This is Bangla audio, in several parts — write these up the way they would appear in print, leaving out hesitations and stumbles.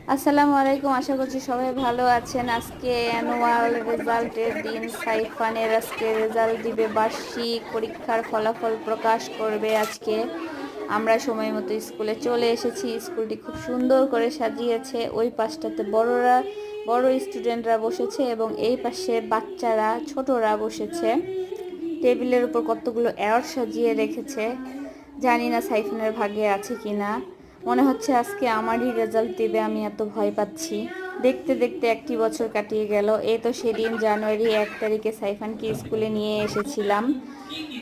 আসসালামু আলাইকুম, আশা করছি সবাই ভালো আছেন। আজকে অ্যানুয়াল রেজাল্টের দিন। সাইফানের আজকে রেজাল্ট দিবে, বার্ষিক পরীক্ষার ফলাফল প্রকাশ করবে আজকে। আমরা সময় মতো স্কুলে চলে এসেছি। স্কুলটি খুব সুন্দর করে সাজিয়েছে। ওই পাশটাতে বড় স্টুডেন্টরা বসেছে এবং এই পাশে বাচ্চারা, ছোটরা বসেছে। টেবিলের উপর কতগুলো অ্যাওয়ার্ড সাজিয়ে রেখেছে। জানি না সাইফানের ভাগ্যে আছে কিনা। মনে হচ্ছে আজকে আমারই রেজাল্ট দিবে, আমি এত ভয় পাচ্ছি। দেখতে দেখতে একটি বছর কাটিয়ে গেল। এই তো সেদিন জানুয়ারি 1 তারিখে সাইফানকে স্কুলে নিয়ে এসেছিলাম।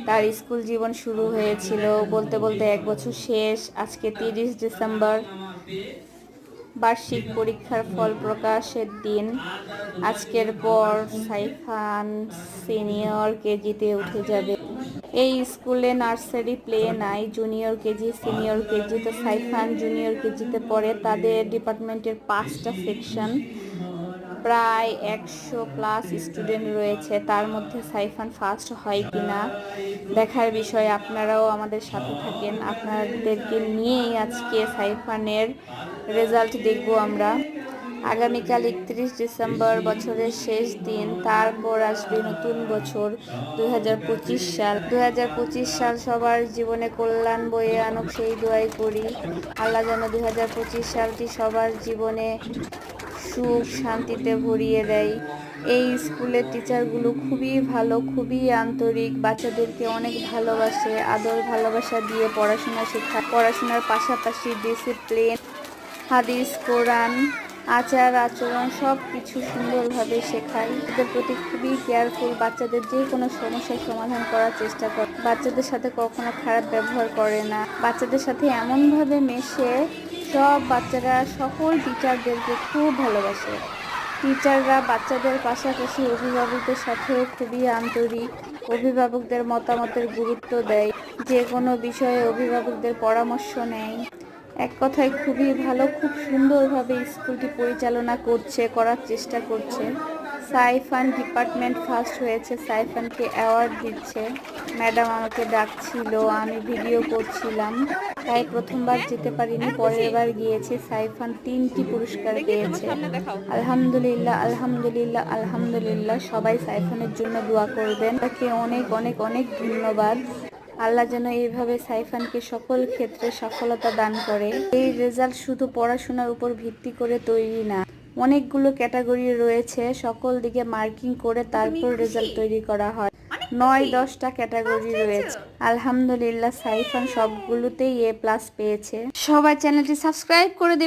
তার স্কুল জীবন শুরু হয়েছিল। বলতে বলতে 1 বছর শেষ। আজকে 30 ডিসেম্বর, বার্ষিক পরীক্ষার ফল প্রকাশের দিন। আজকের পর সাইফান সিনিয়র কেজিতে উঠে যাবে। এই স্কুলে নার্সারি, প্লে নাই, জুনিয়র কেজি, সিনিয়র কেজি। তো সাইফান জুনিয়র কেজিতে পড়ে। তাদের ডিপার্টমেন্টের 5টা সেকশন, প্রায় 100+ স্টুডেন্ট রয়েছে। তার মধ্যে সাইফান ফার্স্ট হয় কিনা দেখার বিষয়। আপনারাও আমাদের সাথে থাকেন। আপনাদেরকে নিয়েই আজকে সাইফানের রেজাল্ট দেখব আমরা। আগামীকাল 31 ডিসেম্বর, বছরের শেষ দিন। তারপর আসবে নতুন বছর 2025 সাল। 2025 সাল সবার জীবনে কল্যাণ বয়ে আনুক, সেই দোয়াই করি। আল্লাহ যেন 2025 সালটি সবার জীবনে সুখ শান্তিতে ভরিয়ে দেয়। এই স্কুলের টিচারগুলো খুবই ভালো, খুবই আন্তরিক, বাচ্চাদেরকে অনেক ভালোবাসে, আদর ভালোবাসা দিয়ে পড়াশোনা শেখায়। পড়াশোনার পাশাপাশি ডিসিপ্লিন, হাদিস, কোরআন, আচার আচরণ সব কিছু সুন্দরভাবে শেখায়। এদের প্রতি খুবই কেয়ারফুল। বাচ্চাদের যে কোনো সমস্যার সমাধান করার চেষ্টা করে। বাচ্চাদের সাথে কখনো খারাপ ব্যবহার করে না। বাচ্চাদের সাথে এমনভাবে মেশে, সব বাচ্চারা সকল টিচারদেরকে খুব ভালোবাসে। টিচাররা বাচ্চাদের পাশাপাশি অভিভাবকদের সাথেও খুবই আন্তরিক। অভিভাবকদের মতামতের গুরুত্ব দেয়। যে কোনো বিষয়ে অভিভাবকদের পরামর্শ নেয়। এক কথায় খুবই ভালো, খুব সুন্দরভাবে স্কুলটি পরিচালনা করার চেষ্টা করছে। সাইফান ডিপার্টমেন্ট ফার্স্ট হয়েছে। সাইফানকে অ্যাওয়ার্ড দিচ্ছে। ম্যাডাম আমাকে ডাকছিল, আমি ভিডিও করছিলাম, তাই প্রথমবার যেতে পারিনি, পরের বার গিয়েছি। সাইফান 3টি পুরস্কার পেয়েছে। আলহামদুলিল্লাহ, আলহামদুলিল্লাহ, আলহামদুলিল্লাহ। সবাই সাইফানের জন্য দোয়া করবেন। তাকে অনেক অনেক অনেক ধন্যবাদ। আল্লাহ যেন এইভাবে সাইফানকে সকল ক্ষেত্রে সফলতা দান করে। এই রেজাল্ট শুধু পড়াশোনার উপর ভিত্তি করে তৈরি না, অনেকগুলো ক্যাটাগরি রয়েছে। সকল দিকে মার্কিং করে তারপর রেজাল্ট তৈরি করা হয়। 9-10টা ক্যাটাগরি রয়েছে। আলহামদুলিল্লাহ, সাইফান সবগুলোতেই A+ পেয়েছে। সবাই চ্যানেলটি সাবস্ক্রাইব করে দেবেন।